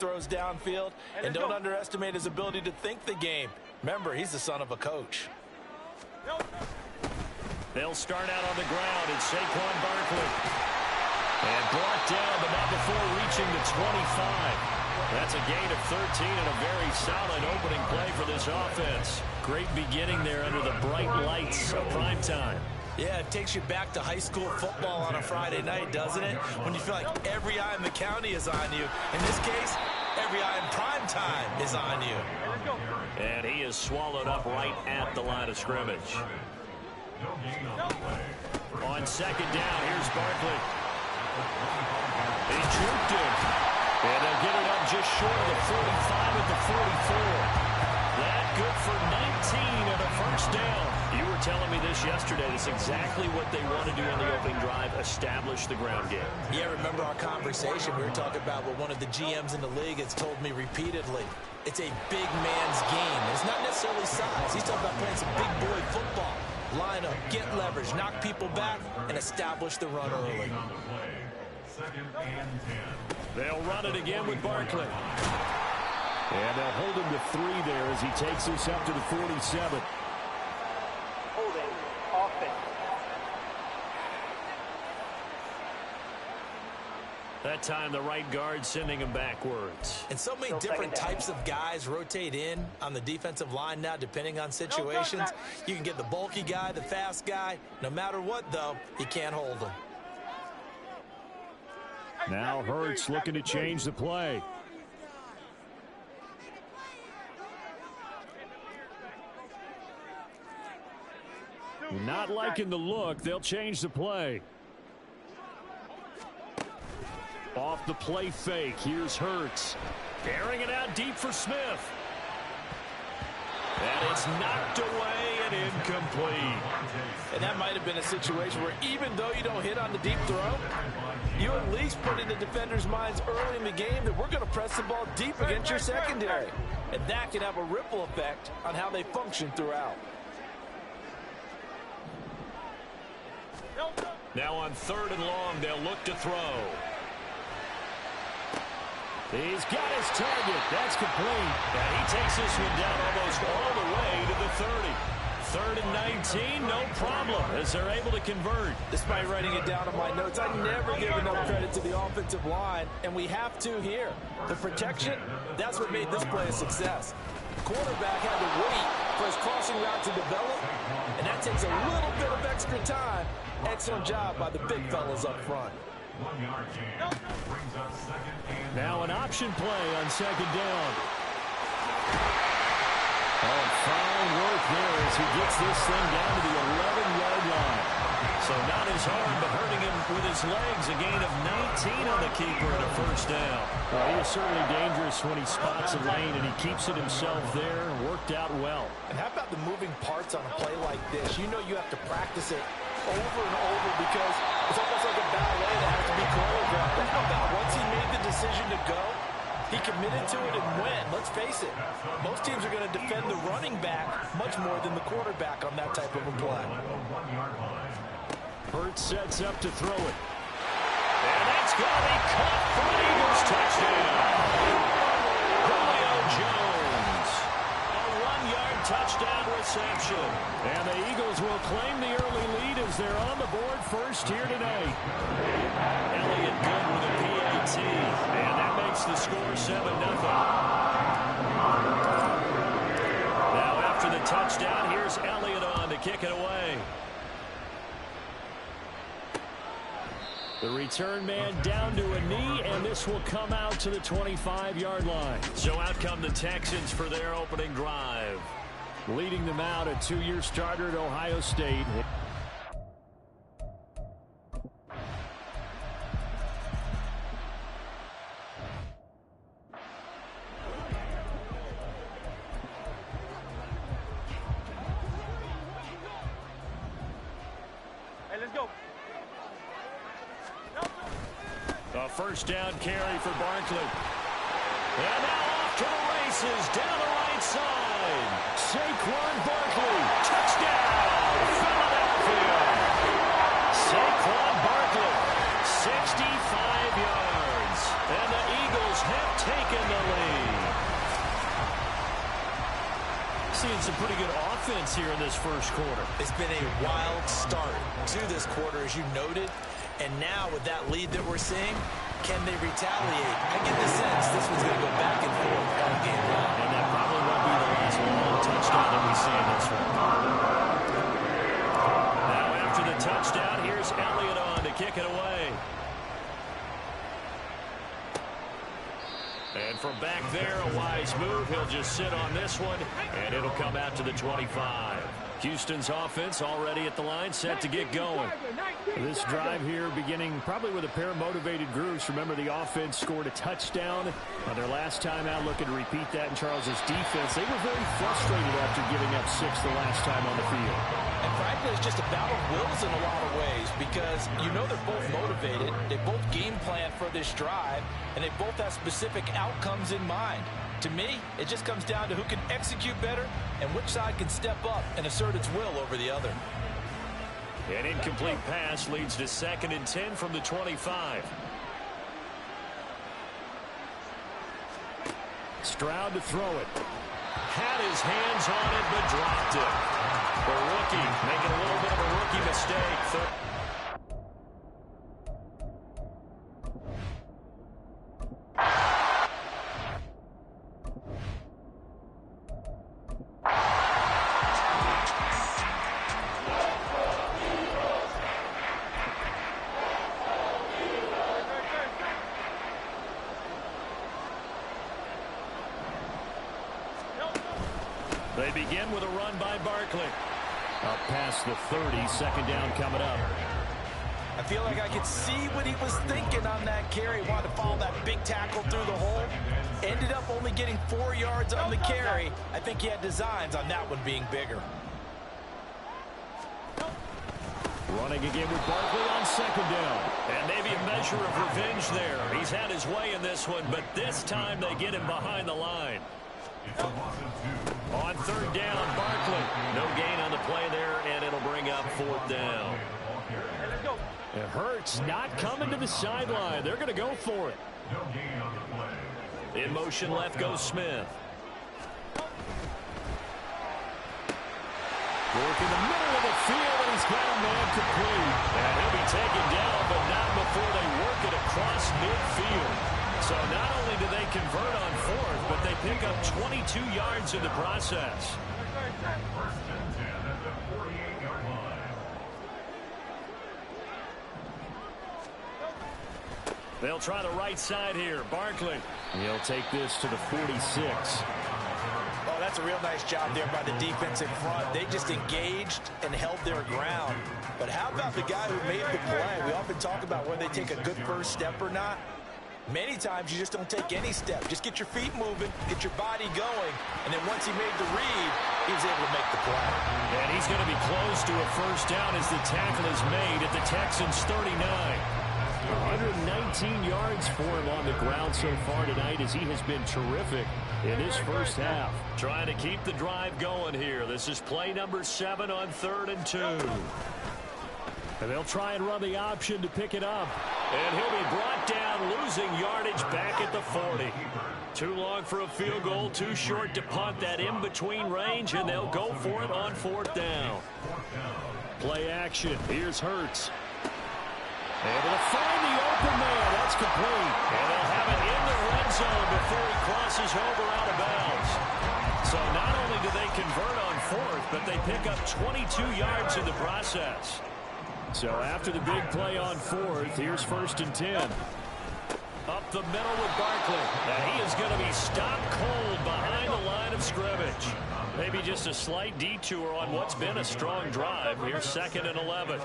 throws downfield, and don't underestimate his ability to think the game. Remember, he's the son of a coach. They'll start out on the ground, and Saquon Barkley. And brought down, but not before reaching the 25. That's a gain of 13 and a very solid opening play for this offense. Great beginning there under the bright lights of prime time. Yeah, it takes you back to high school football on a Friday night, doesn't it? When you feel like every eye in the county is on you. In this case, every eye in prime time is on you. And he is swallowed up right at the line of scrimmage. On second down, here's Barkley. He juked him. And they'll get it up just short of the 45 at the 44. That good for 19 and a first down. You were telling me this yesterday. That's exactly what they want to do on the opening drive, establish the ground game. Yeah, remember our conversation. We were talking about what one of the GMs in the league has told me repeatedly. It's a big man's game. It's not necessarily size. He's talking about playing some big boy football. Line up, get leverage, knock people back, and establish the run early. They'll run it again with Barkley. And they'll hold him to 3 there as he takes this up to the 47. Holding offense. That time the right guard sending him backwards. And so many different types of guys rotate in on the defensive line now depending on situations. You can get the bulky guy, the fast guy. No matter what, though, he can't hold him. Now Hurts looking to change the play. Not liking the look. They'll change the play. Off the play fake. Here's Hurts. Carrying it out deep for Smith. And it's knocked away and incomplete. And that might have been a situation where even though you don't hit on the deep throw, you at least put in the defender's minds early in the game that we're going to press the ball deep against your secondary. And that can have a ripple effect on how they function throughout. Now on 3rd and long, they'll look to throw. He's got his target. That's complete. And he takes this one down almost all the way to the 30. 3rd and 19, no problem, as they're able to convert. Despite writing it down on my notes, I never give enough credit to the offensive line, and we have to here. The protection, that's what made this play a success. The quarterback had to wait for his crossing route to develop, and that takes a little bit of extra time. Excellent job by the big fellas up front. Now an option play on 2nd down. Oh, fine work there as he gets this thing down to the 11-yard line. So not as hard, but hurting him with his legs. A gain of 19 on the keeper and a first down. Well, he is certainly dangerous when he spots a lane, and he keeps it himself there. Worked out well. And how about the moving parts on a play like this? You know you have to practice it over and over because it's almost like a ballet that has to be choreographed. But how about once he made the decision to go, he committed to it and went. Let's face it, most teams are going to defend the running back much more than the quarterback on that type of a play. Hurts sets up to throw it. And that's going to be caught for an Eagles touchdown. Julio Jones. A 1-yard touchdown reception. And the Eagles will claim the early lead as they're on the board first here tonight. Elliott good with a PAT. And that makes the score 7-0. Now after the touchdown, here's Elliott on to kick it away. The return man down to a knee, and this will come out to the 25-yard line. So out come the Texans for their opening drive. Leading them out, a 2-year starter at Ohio State. A first down carry for Barkley. And now off to the races down the right side. Saquon Barkley. Touchdown, Philadelphia. Saquon Barkley, 65 yards. And the Eagles have taken the lead. Seeing some pretty good offense here in this first quarter. It's been a wild start to this quarter, as you noted. And now with that lead that we're seeing, can they retaliate? I get the sense this one's going to go back and forth all game long. And that probably won't be the last long touchdown that we see in this one. Now after the touchdown, here's Elliott on to kick it away. And from back there, a wise move. He'll just sit on this one, and it'll come out to the 25. Houston's offense already at the line, set to get going. This drive here beginning probably with a pair of motivated groups. Remember, the offense scored a touchdown on their last time out, looking to repeat that in Charles's defense. They were very frustrated after giving up 6 the last time on the field. And frankly, it's just a battle of wills in a lot of ways because you know they're both motivated. They both game plan for this drive, and they both have specific outcomes in mind. To me, it just comes down to who can execute better and which side can step up and assert its will over the other. An incomplete pass leads to 2nd and 10 from the 25. Stroud to throw it. Had his hands on it, but dropped it. The rookie making a little bit of a rookie mistake. They begin with a run by Barkley. Up past the 30, 2nd down coming up. I feel like I could see what he was thinking on that carry. Wanted to follow that big tackle through the hole. Ended up only getting 4 yards on the carry. I think he had designs on that one being bigger. Running again with Barkley on 2nd down. And maybe a measure of revenge there. He's had his way in this one, but this time they get him behind the line. On 3rd down, Barkley. No gain on the play there, and it'll bring up 4th down. It hurts not coming to the sideline. They're going to go for it. In motion left goes Smith. Work in the middle of the field, and he's got a man complete. And he'll be taken down, but not before they work it across midfield. So not only do they convert on 4th, but they pick up 22 yards in the process. They'll try the right side here. Barkley. He'll take this to the 46. Oh, that's a real nice job there by the defense in front. They just engaged and held their ground. But how about the guy who made the play? We often talk about whether they take a good first step or not. Many times you just don't take any step. Just get your feet moving, get your body going, and then once he made the read, he was able to make the play. And he's going to be close to a first down as the tackle is made at the Texans' 39. 119 yards for him on the ground so far tonight as he has been terrific in this first half. Trying to keep the drive going here. This is play number 7 on 3rd and 2. And they'll try and run the option to pick it up. And he'll be brought down, losing yardage back at the 40. Too long for a field goal, too short to punt that in-between range, and they'll go for it on 4th down. Play action. Here's Hurts. Able to find the open man. That's complete. And they'll have it in the red zone before he crosses over out of bounds. So not only do they convert on 4th, but they pick up 22 yards in the process. So after the big play on 4th, here's 1st and 10. Up the middle with Barkley. And he is going to be stopped cold behind the line of scrimmage. Maybe just a slight detour on what's been a strong drive. Here's 2nd and 11.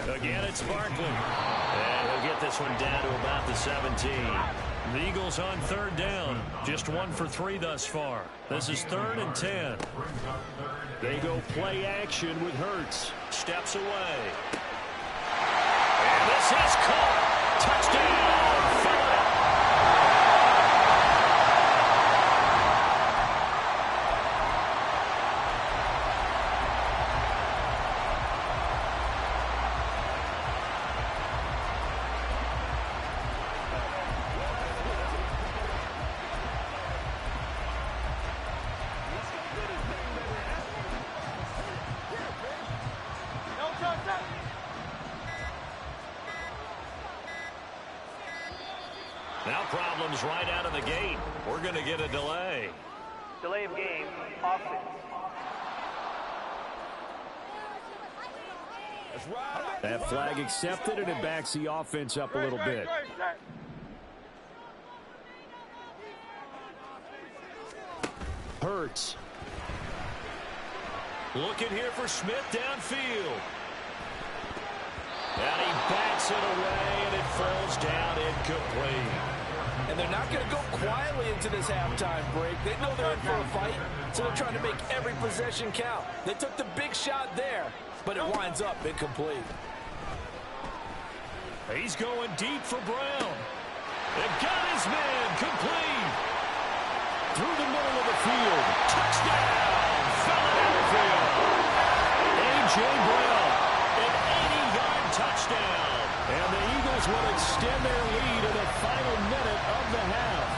Again, it's Barkley. And he'll get this one down to about the 17. The Eagles on 3rd down. Just 1 for 3 thus far. This is 3rd and 10. They go play action with Hurts. Steps away. And this is caught. Touchdown, Philip. Now problems right out of the gate. We're going to get a delay. Delay of game, offense. That flag accepted, and it backs the offense up a little bit. Hurts. Looking here for Smith downfield. And he bats it away, and it falls down incomplete. And they're not going to go quietly into this halftime break. They know they're in for a fight, so they're trying to make every possession count. They took the big shot there, but it winds up incomplete. He's going deep for Brown. It got his man complete. Through the middle of the field. Touchdown. Philadelphia. A.J. Brown. An 80-yard touchdown. And the Eagles will extend their lead in the final minute of the half.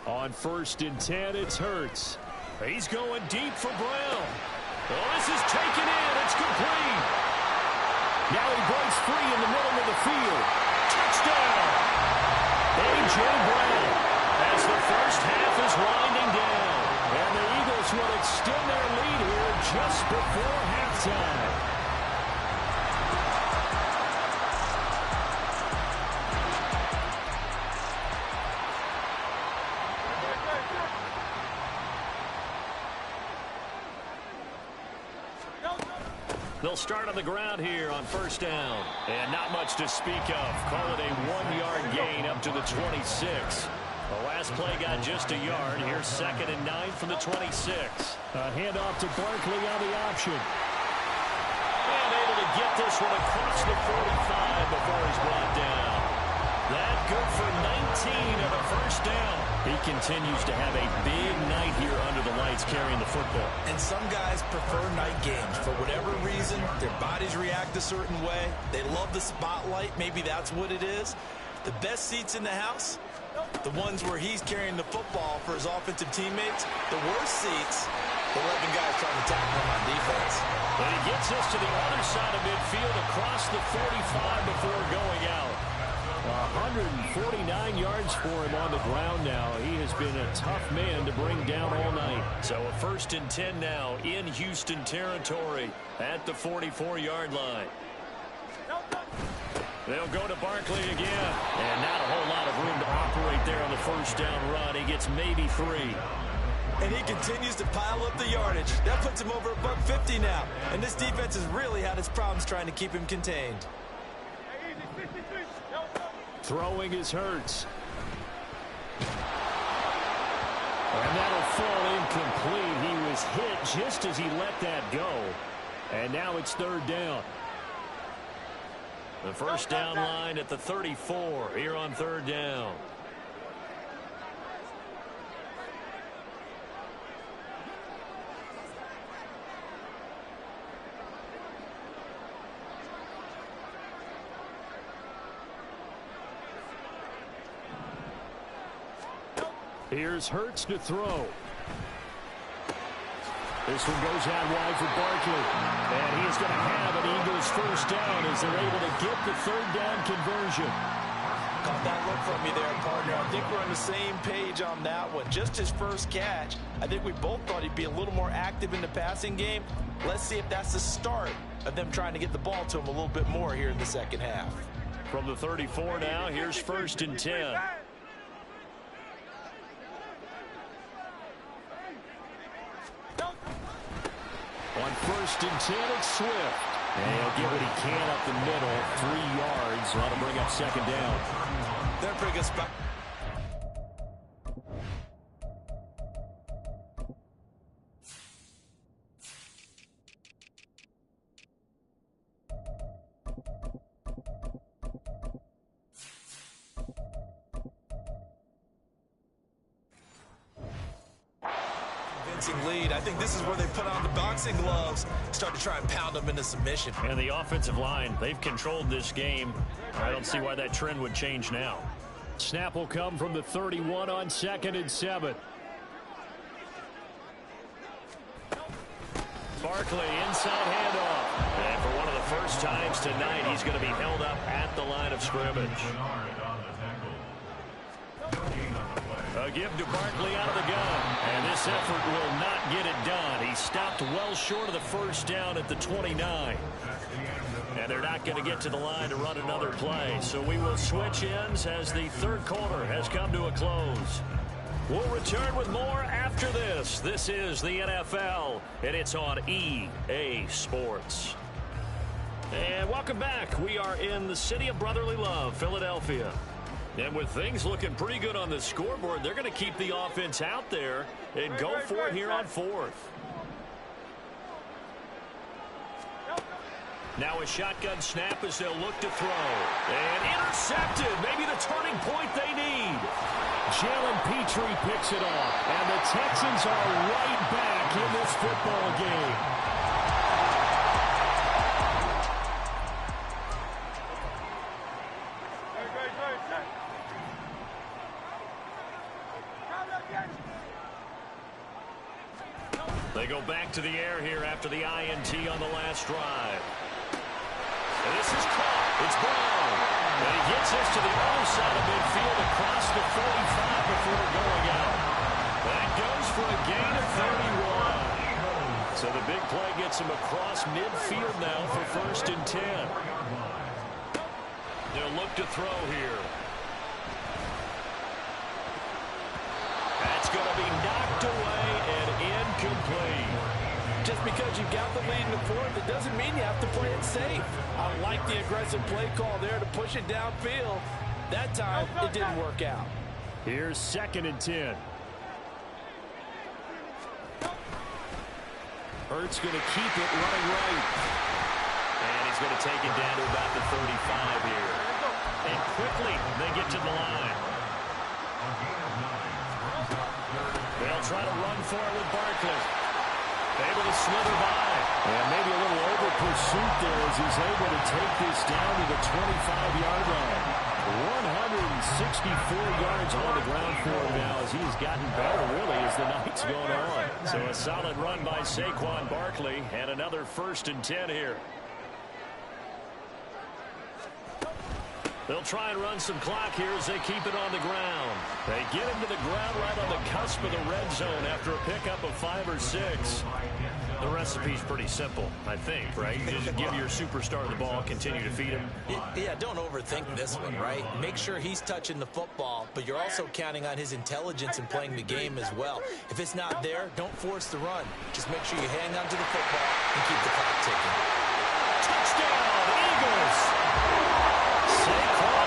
On 1st and 10, it's Hurts. He's going deep for Brown. Oh, this is taken in. It's complete. Now he breaks free in the middle of the field. Touchdown. A.J. Brown as the first half is winding down. And the Eagles will extend their lead here just before halftime. They'll start on the ground here on 1st down. And not much to speak of. Call it a 1-yard gain up to the 26. The last play got just a yard. Here's 2nd and 9 from the 26. A handoff to Barkley on the option. And able to get this one across the 45 before he's brought down. That good for 19 and a 1st down. He continues to have a big night here under the lights carrying the football. And some guys prefer night games. For whatever reason, their bodies react a certain way. They love the spotlight. Maybe that's what it is. The best seats in the house, the ones where he's carrying the football for his offensive teammates. The worst seats, the 11 guys trying to tackle him on defense. And he gets us to the other side of midfield across the 45 before going out. 149 yards for him on the ground now. He has been a tough man to bring down all night. So a 1st and 10 now in Houston territory at the 44-yard line. They'll go to Barkley again. And not a whole lot of room to operate there on the 1st down run. He gets maybe 3. And he continues to pile up the yardage. That puts him over $150 now. And this defense has really had its problems trying to keep him contained. Throwing is Hurts. And that'll fall incomplete. He was hit just as he let that go. And now it's 3rd down. The 1st down line at the 34 here on 3rd down. Here's Hurts to throw. This one goes out wide for Barkley. And he is going to have an Eagles 1st down as they're able to get the 3rd down conversion. Caught that look from me there, partner. I think we're on the same page on that one. Just his first catch. I think we both thought he'd be a little more active in the passing game. Let's see if that's the start of them trying to get the ball to him a little bit more here in the 2nd half. From the 34 now, here's 1st and 10. On 1st and 10, it's Swift. And he'll get what he can up the middle. 3 yards. Ought to bring up 2nd down. They're a pretty good spot. Lead. I think this is where they put on the boxing gloves, start to try and pound them into submission. And the offensive line, they've controlled this game. I don't see why that trend would change now. Snap will come from the 31 on 2nd and 7. Barkley, inside handoff. And for one of the first times tonight, he's going to be held up at the line of scrimmage. A give to Barkley out of the gun. And this effort will not get it done. He stopped well short of the first down at the 29. And they're not going to get to the line to run another play. So we will switch ends as the third quarter has come to a close. We'll return with more after this. This is the NFL, and it's on EA Sports. And welcome back. We are in the city of brotherly love, Philadelphia. And with things looking pretty good on the scoreboard, they're going to keep the offense out there and go for it here on 4th. Now a shotgun snap as they'll look to throw. And intercepted. Maybe the turning point they need. Jalen Petrie picks it off. And the Texans are right back in this football game. They go back to the air here after the INT on the last drive. And this is caught. It's Brown. And he gets us to the other side of midfield across the 45 before going out. That goes for a gain of 31. So the big play gets him across midfield now for 1st and 10. They'll look to throw here. That's going to be knocked away and incomplete. Just because you've got the lead in the 4th, it doesn't mean you have to play it safe. I like the aggressive play call there to push it downfield. That time, it didn't work out. Here's 2nd and 10. Hurts going to keep it running right. And he's going to take it down to about the 35 here. And quickly, they get to the line. They'll try to run for it with Barkley. Able to slither by. And maybe a little over pursuit there as he's able to take this down to the 25-yard line. 164 yards on the ground for him now as he's gotten better, really, as the night's going on. So a solid run by Saquon Barkley and another 1st and 10 here. They'll try and run some clock here as they keep it on the ground. They get him to the ground right on the cusp of the red zone after a pickup of 5 or 6. The recipe's pretty simple, I think, right? Just give your superstar the ball, continue to feed him. Yeah, don't overthink this one, right? Make sure he's touching the football, but you're also counting on his intelligence in playing the game as well. If it's not there, don't force the run. Just make sure you hang on to the football and keep the clock ticking. Touchdown, Eagles! Saquon.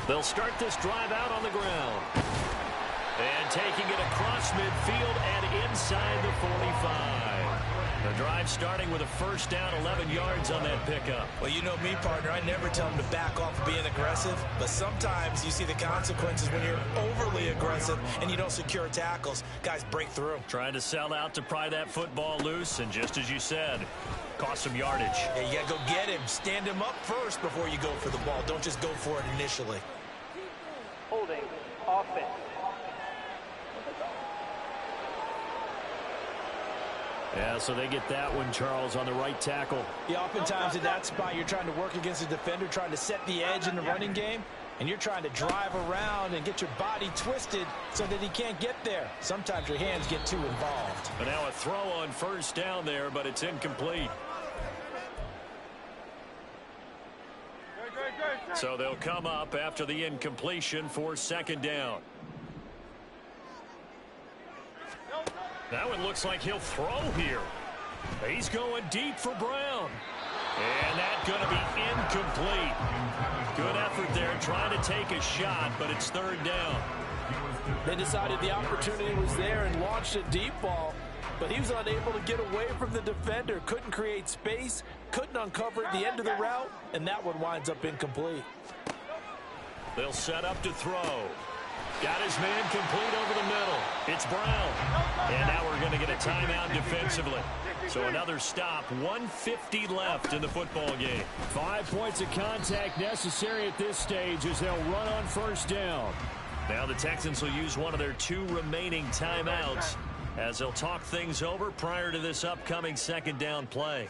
They'll start this drive out on the ground. And taking it across midfield and inside the 45. The drive starting with a 1st down, 11 yards on that pickup. Well, you know me, partner. I never tell them to back off of being aggressive. But sometimes you see the consequences when you're overly aggressive and you don't secure tackles. Guys break through. Trying to sell out to pry that football loose. And just as you said, cost some yardage. Yeah, you got to go get him. Stand him up first before you go for the ball. Don't just go for it initially. Holding offense. Yeah, so they get that one, Charles, on the right tackle. Yeah, oftentimes at that spot, you're trying to work against a defender, trying to set the edge in the running game, and you're trying to drive around and get your body twisted so that he can't get there. Sometimes your hands get too involved. But now a throw on 1st down there, but it's incomplete. So they'll come up after the incompletion for 2nd down. Now it looks like he'll throw here. He's going deep for Brown. And that's going to be incomplete. Good effort there trying to take a shot, but it's 3rd down. They decided the opportunity was there and launched a deep ball. but he was unable to get away from the defender. Couldn't create space, couldn't uncover the end of the route, and that one winds up incomplete. They'll set up to throw. Got his man complete over the middle. It's Brown. And now we're going to get a timeout defensively. So another stop. 1:50 left in the football game. 5 points of contact necessary at this stage as they'll run on first down. Now the Texans will use one of their 2 remaining timeouts as they'll talk things over prior to this upcoming second down play.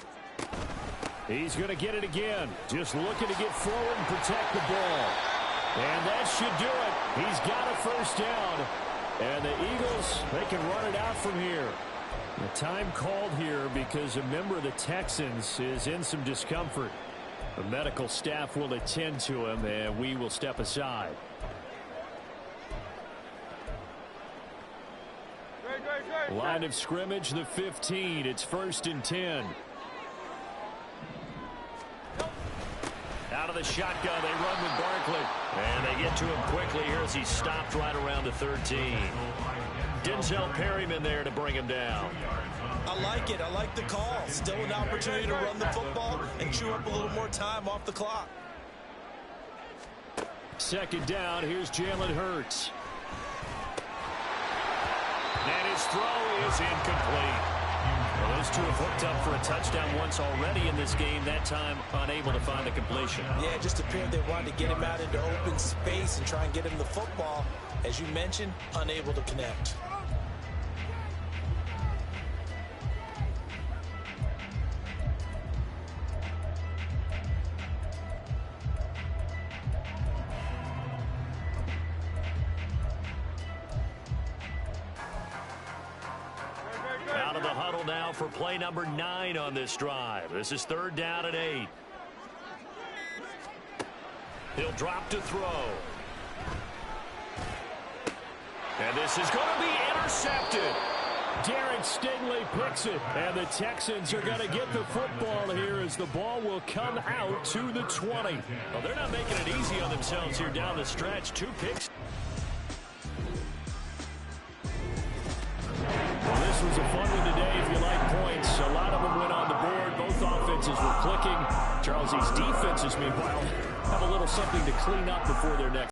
He's going to get it again. Just looking to get forward and protect the ball. And that should do it. He's got a first down. And the Eagles, they can run it out from here. The time called here because a member of the Texans is in some discomfort. The medical staff will attend to him, and we will step aside. Line of scrimmage, the 15. It's 1st and 10. Out of the shotgun, they run with Barkley. And they get to him quickly here as he stopped right around the 13. Denzel Perryman there to bring him down. I like it. I like the call. Still an opportunity to run the football and chew up a little more time off the clock. Second down, here's Jalen Hurts. And his throw is incomplete. Well, those two have hooked up for a touchdown once already in this game, that time unable to find the completion. Yeah, it just appeared they wanted to get him out into open space and try and get him the football. As you mentioned, unable to connect. Out of the huddle now for play number 9 on this drive. This is 3rd down and 8. He'll drop to throw. And this is going to be intercepted. Derek Stingley picks it, and the Texans are going to get the football here as the ball will come out to the 20. Well, they're not making it easy on themselves here down the stretch. 2 picks. Well, this was a fun one today if you like points. A lot of them went on the board. Both offenses were clicking. Charles, these defenses, meanwhile, have a little something to clean up before their next.